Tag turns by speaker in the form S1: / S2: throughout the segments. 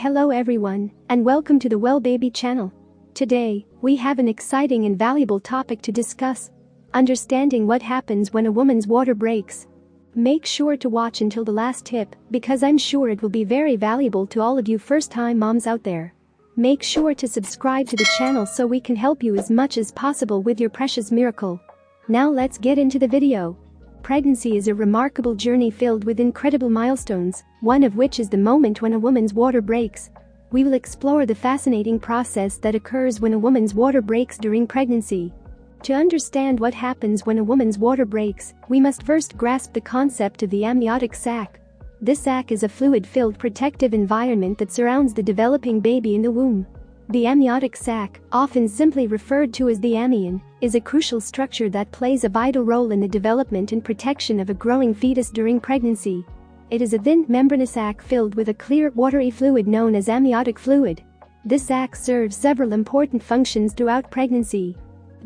S1: Hello everyone, and welcome to the Well Baby channel. Today, we have an exciting and valuable topic to discuss: understanding what happens when a woman's water breaks. Make sure to watch until the last tip, because I'm sure it will be very valuable to all of you first-time moms out there. Make sure to subscribe to the channel so we can help you as much as possible with your precious miracle. Now let's get into the video. Pregnancy is a remarkable journey filled with incredible milestones, one of which is the moment when a woman's water breaks. We will explore the fascinating process that occurs when a woman's water breaks during pregnancy. To understand what happens when a woman's water breaks, we must first grasp the concept of the amniotic sac. This sac is a fluid-filled protective environment that surrounds the developing baby in the womb. The amniotic sac, often simply referred to as the amnion, is a crucial structure that plays a vital role in the development and protection of a growing fetus during pregnancy. It is a thin, membranous sac filled with a clear, watery fluid known as amniotic fluid. This sac serves several important functions throughout pregnancy.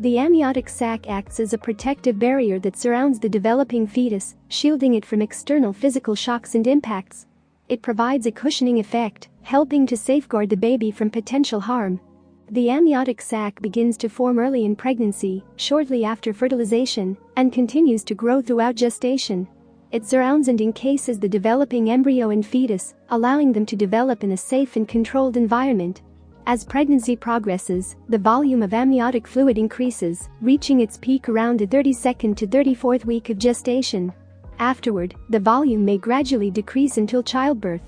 S1: The amniotic sac acts as a protective barrier that surrounds the developing fetus, shielding it from external physical shocks and impacts. It provides a cushioning effect, helping to safeguard the baby from potential harm. The amniotic sac begins to form early in pregnancy, shortly after fertilization, and continues to grow throughout gestation. It surrounds and encases the developing embryo and fetus, allowing them to develop in a safe and controlled environment. As pregnancy progresses, the volume of amniotic fluid increases, reaching its peak around the 32nd to 34th week of gestation. Afterward, the volume may gradually decrease until childbirth.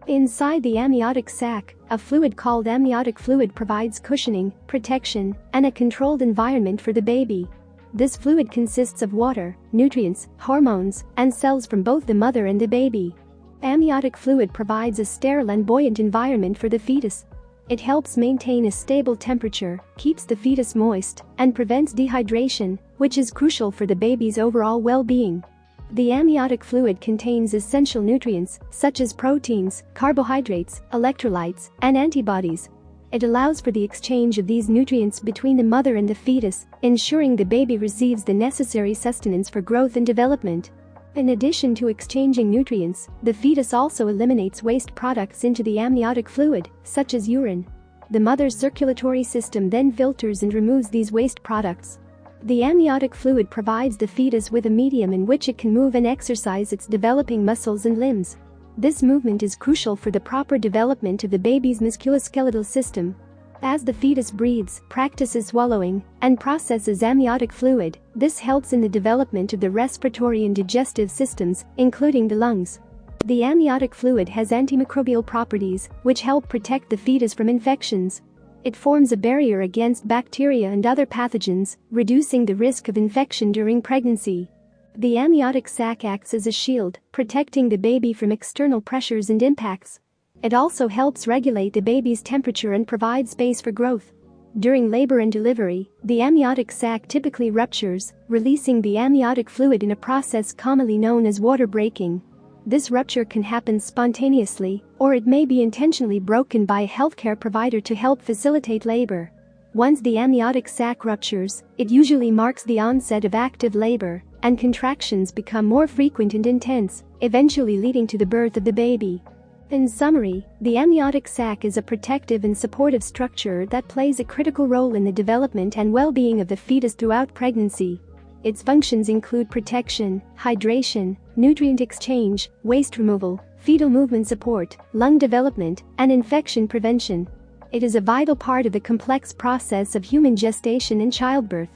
S1: Inside the amniotic sac, a fluid called amniotic fluid provides cushioning, protection, and a controlled environment for the baby. This fluid consists of water, nutrients, hormones, and cells from both the mother and the baby. Amniotic fluid provides a sterile and buoyant environment for the fetus. It helps maintain a stable temperature, keeps the fetus moist, and prevents dehydration, which is crucial for the baby's overall well-being. The amniotic fluid contains essential nutrients, such as proteins, carbohydrates, electrolytes, and antibodies. It allows for the exchange of these nutrients between the mother and the fetus, ensuring the baby receives the necessary sustenance for growth and development. In addition to exchanging nutrients, the fetus also eliminates waste products into the amniotic fluid, such as urine. The mother's circulatory system then filters and removes these waste products. The amniotic fluid provides the fetus with a medium in which it can move and exercise its developing muscles and limbs. This movement is crucial for the proper development of the baby's musculoskeletal system. As the fetus breathes, practices swallowing, and processes amniotic fluid, this helps in the development of the respiratory and digestive systems, including the lungs. The amniotic fluid has antimicrobial properties, which help protect the fetus from infections. It forms a barrier against bacteria and other pathogens, reducing the risk of infection during pregnancy. The amniotic sac acts as a shield, protecting the baby from external pressures and impacts. It also helps regulate the baby's temperature and provide space for growth. During labor and delivery, the amniotic sac typically ruptures, releasing the amniotic fluid in a process commonly known as water breaking. This rupture can happen spontaneously, or it may be intentionally broken by a healthcare provider to help facilitate labor. Once the amniotic sac ruptures, it usually marks the onset of active labor, and contractions become more frequent and intense, eventually leading to the birth of the baby. In summary, the amniotic sac is a protective and supportive structure that plays a critical role in the development and well-being of the fetus throughout pregnancy. Its functions include protection, hydration, nutrient exchange, waste removal, fetal movement support, lung development, and infection prevention. It is a vital part of the complex process of human gestation and childbirth.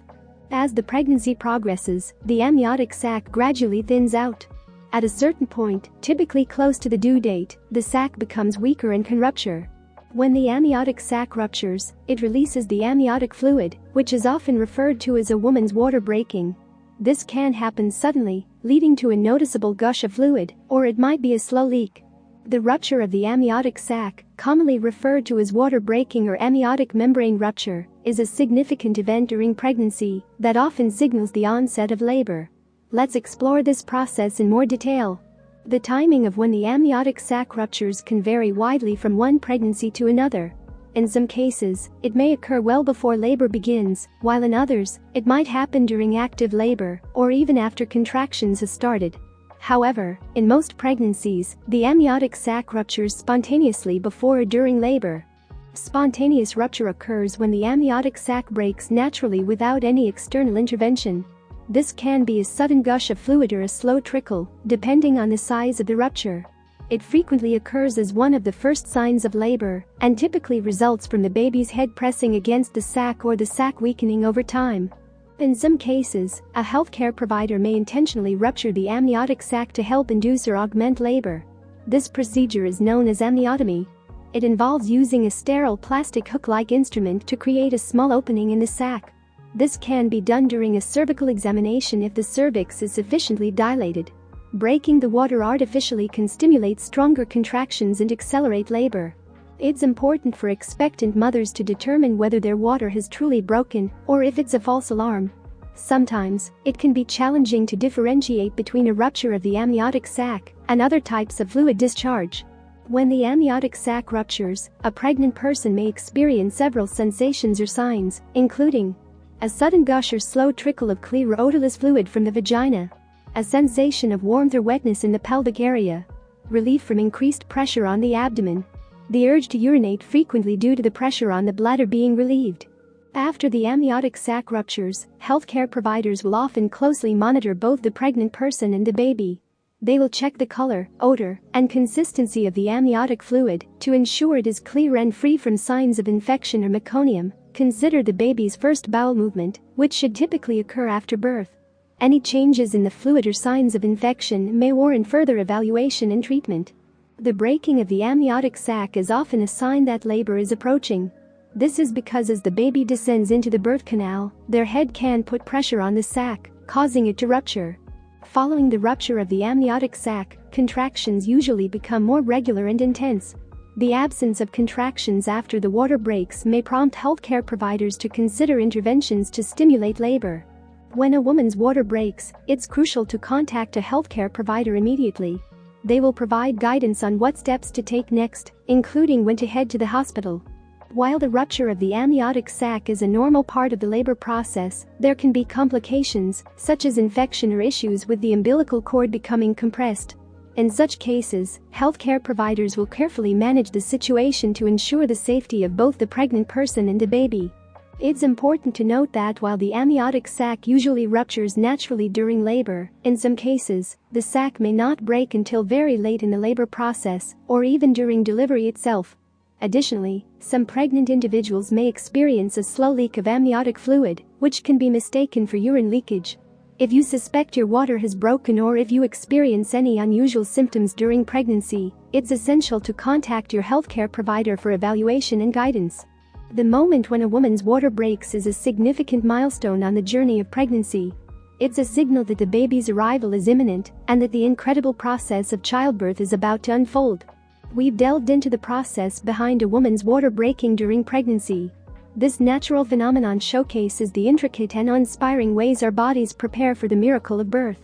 S1: As the pregnancy progresses, the amniotic sac gradually thins out. At a certain point, typically close to the due date, the sac becomes weaker and can rupture. When the amniotic sac ruptures, it releases the amniotic fluid, which is often referred to as a woman's water breaking. This can happen suddenly, leading to a noticeable gush of fluid, or it might be a slow leak. The rupture of the amniotic sac, commonly referred to as water breaking or amniotic membrane rupture, is a significant event during pregnancy that often signals the onset of labor. Let's explore this process in more detail. The timing of when the amniotic sac ruptures can vary widely from one pregnancy to another. In some cases, it may occur well before labor begins, while in others, it might happen during active labor or even after contractions have started. However, in most pregnancies, the amniotic sac ruptures spontaneously before or during labor. Spontaneous rupture occurs when the amniotic sac breaks naturally without any external intervention. This can be a sudden gush of fluid or a slow trickle, depending on the size of the rupture. It frequently occurs as one of the first signs of labor and typically results from the baby's head pressing against the sac or the sac weakening over time. In some cases, a healthcare provider may intentionally rupture the amniotic sac to help induce or augment labor. This procedure is known as amniotomy. It involves using a sterile plastic hook-like instrument to create a small opening in the sac. This can be done during a cervical examination if the cervix is sufficiently dilated. Breaking the water artificially can stimulate stronger contractions and accelerate labor. It's important for expectant mothers to determine whether their water has truly broken or if it's a false alarm. Sometimes, it can be challenging to differentiate between a rupture of the amniotic sac and other types of fluid discharge. When the amniotic sac ruptures, a pregnant person may experience several sensations or signs, including a sudden gush or slow trickle of clear or odorless fluid from the vagina, a sensation of warmth or wetness in the pelvic area, relief from increased pressure on the abdomen, the urge to urinate frequently due to the pressure on the bladder being relieved. After the amniotic sac ruptures, healthcare providers will often closely monitor both the pregnant person and the baby. They will check the color, odor, and consistency of the amniotic fluid to ensure it is clear and free from signs of infection or meconium. Consider the baby's first bowel movement, which should typically occur after birth. Any changes in the fluid or signs of infection may warrant further evaluation and treatment. The breaking of the amniotic sac is often a sign that labor is approaching. This is because as the baby descends into the birth canal, their head can put pressure on the sac, causing it to rupture. Following the rupture of the amniotic sac, contractions usually become more regular and intense. The absence of contractions after the water breaks may prompt healthcare providers to consider interventions to stimulate labor. When a woman's water breaks, it's crucial to contact a healthcare provider immediately. They will provide guidance on what steps to take next, including when to head to the hospital. While the rupture of the amniotic sac is a normal part of the labor process, there can be complications, such as infection or issues with the umbilical cord becoming compressed. In such cases, healthcare providers will carefully manage the situation to ensure the safety of both the pregnant person and the baby. It's important to note that while the amniotic sac usually ruptures naturally during labor, in some cases, the sac may not break until very late in the labor process or even during delivery itself. Additionally, some pregnant individuals may experience a slow leak of amniotic fluid, which can be mistaken for urine leakage. If you suspect your water has broken or if you experience any unusual symptoms during pregnancy, it's essential to contact your healthcare provider for evaluation and guidance. The moment when a woman's water breaks is a significant milestone on the journey of pregnancy. It's a signal that the baby's arrival is imminent and that the incredible process of childbirth is about to unfold. We've delved into the process behind a woman's water breaking during pregnancy. This natural phenomenon showcases the intricate and inspiring ways our bodies prepare for the miracle of birth.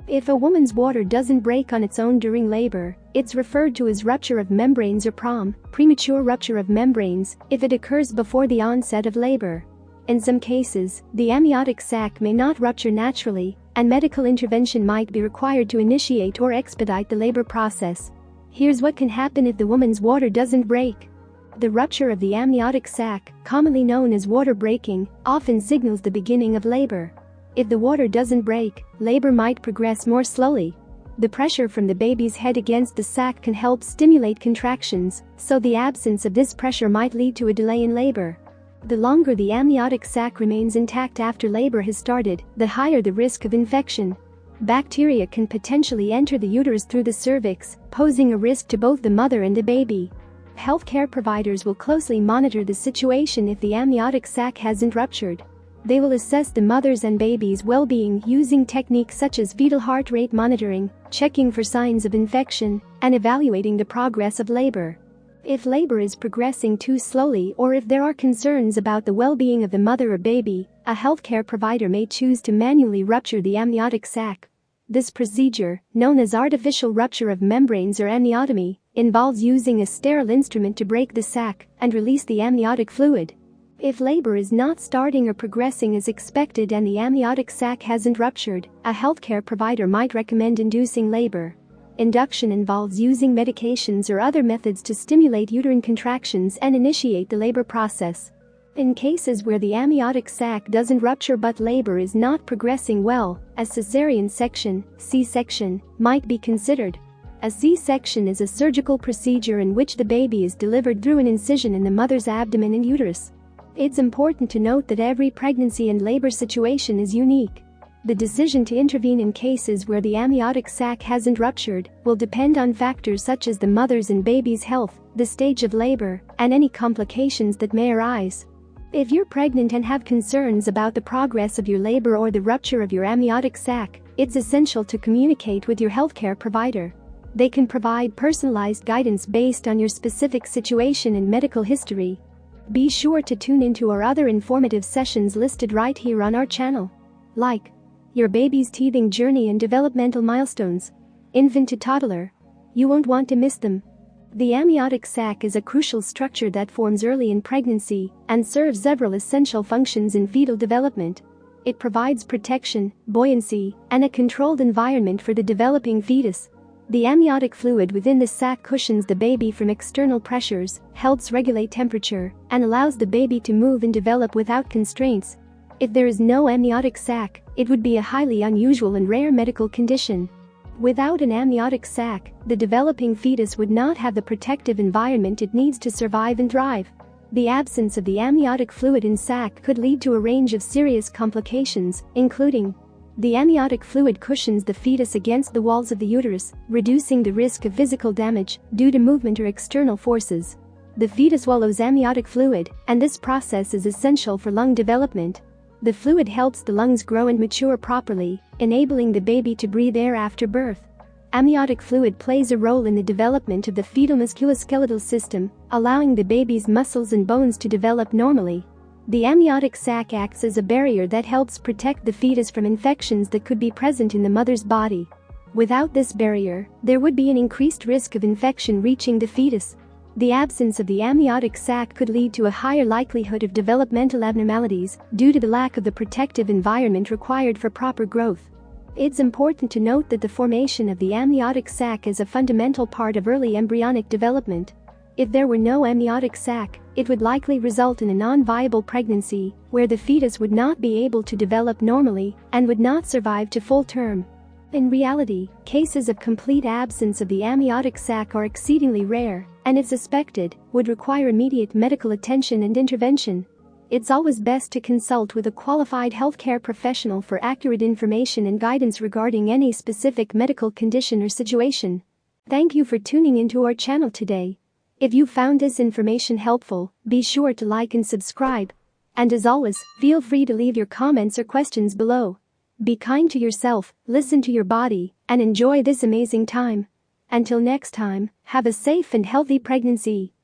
S1: If a woman's water doesn't break on its own during labor, it's referred to as rupture of membranes or premature rupture of membranes, if it occurs before the onset of labor. In some cases, the amniotic sac may not rupture naturally, and medical intervention might be required to initiate or expedite the labor process. Here's what can happen if the woman's water doesn't break. The rupture of the amniotic sac, commonly known as water breaking, often signals the beginning of labor. If the water doesn't break, labor might progress more slowly. The pressure from the baby's head against the sac can help stimulate contractions, so the absence of this pressure might lead to a delay in labor. The longer the amniotic sac remains intact after labor has started, the higher the risk of infection. Bacteria can potentially enter the uterus through the cervix, posing a risk to both the mother and the baby. Healthcare providers will closely monitor the situation if the amniotic sac hasn't ruptured. They will assess the mother's and baby's well-being using techniques such as fetal heart rate monitoring, checking for signs of infection, and evaluating the progress of labor. If labor is progressing too slowly or if there are concerns about the well-being of the mother or baby, a healthcare provider may choose to manually rupture the amniotic sac. This procedure, known as artificial rupture of membranes or amniotomy, involves using a sterile instrument to break the sac and release the amniotic fluid. If labor is not starting or progressing as expected and the amniotic sac hasn't ruptured, a healthcare provider might recommend inducing labor. Induction involves using medications or other methods to stimulate uterine contractions and initiate the labor process. In cases where the amniotic sac doesn't rupture but labor is not progressing well, a cesarean section, C-section, might be considered. A C-section is a surgical procedure in which the baby is delivered through an incision in the mother's abdomen and uterus. It's important to note that every pregnancy and labor situation is unique. The decision to intervene in cases where the amniotic sac hasn't ruptured will depend on factors such as the mother's and baby's health, the stage of labor, and any complications that may arise. If you're pregnant and have concerns about the progress of your labor or the rupture of your amniotic sac, it's essential to communicate with your healthcare provider. They can provide personalized guidance based on your specific situation and medical history. Be sure to tune into our other informative sessions listed right here on our channel. Like your baby's teething journey and developmental milestones. Infant to toddler. You won't want to miss them. The amniotic sac is a crucial structure that forms early in pregnancy and serves several essential functions in fetal development. It provides protection, buoyancy, and a controlled environment for the developing fetus. The amniotic fluid within the sac cushions the baby from external pressures, helps regulate temperature, and allows the baby to move and develop without constraints. If there is no amniotic sac, it would be a highly unusual and rare medical condition. Without an amniotic sac, the developing fetus would not have the protective environment it needs to survive and thrive. The absence of the amniotic fluid in sac could lead to a range of serious complications, including the amniotic fluid cushions the fetus against the walls of the uterus, reducing the risk of physical damage due to movement or external forces. The fetus swallows amniotic fluid, and this process is essential for lung development. The fluid helps the lungs grow and mature properly, enabling the baby to breathe air after birth. Amniotic fluid plays a role in the development of the fetal musculoskeletal system, allowing the baby's muscles and bones to develop normally. The amniotic sac acts as a barrier that helps protect the fetus from infections that could be present in the mother's body. Without this barrier, there would be an increased risk of infection reaching the fetus. The absence of the amniotic sac could lead to a higher likelihood of developmental abnormalities due to the lack of the protective environment required for proper growth. It's important to note that the formation of the amniotic sac is a fundamental part of early embryonic development. If there were no amniotic sac, it would likely result in a non-viable pregnancy, where the fetus would not be able to develop normally and would not survive to full term. In reality, cases of complete absence of the amniotic sac are exceedingly rare, and if suspected, would require immediate medical attention and intervention. It's always best to consult with a qualified healthcare professional for accurate information and guidance regarding any specific medical condition or situation. Thank you for tuning into our channel today. If you found this information helpful, be sure to like and subscribe. And as always, feel free to leave your comments or questions below. Be kind to yourself, listen to your body, and enjoy this amazing time. Until next time, have a safe and healthy pregnancy.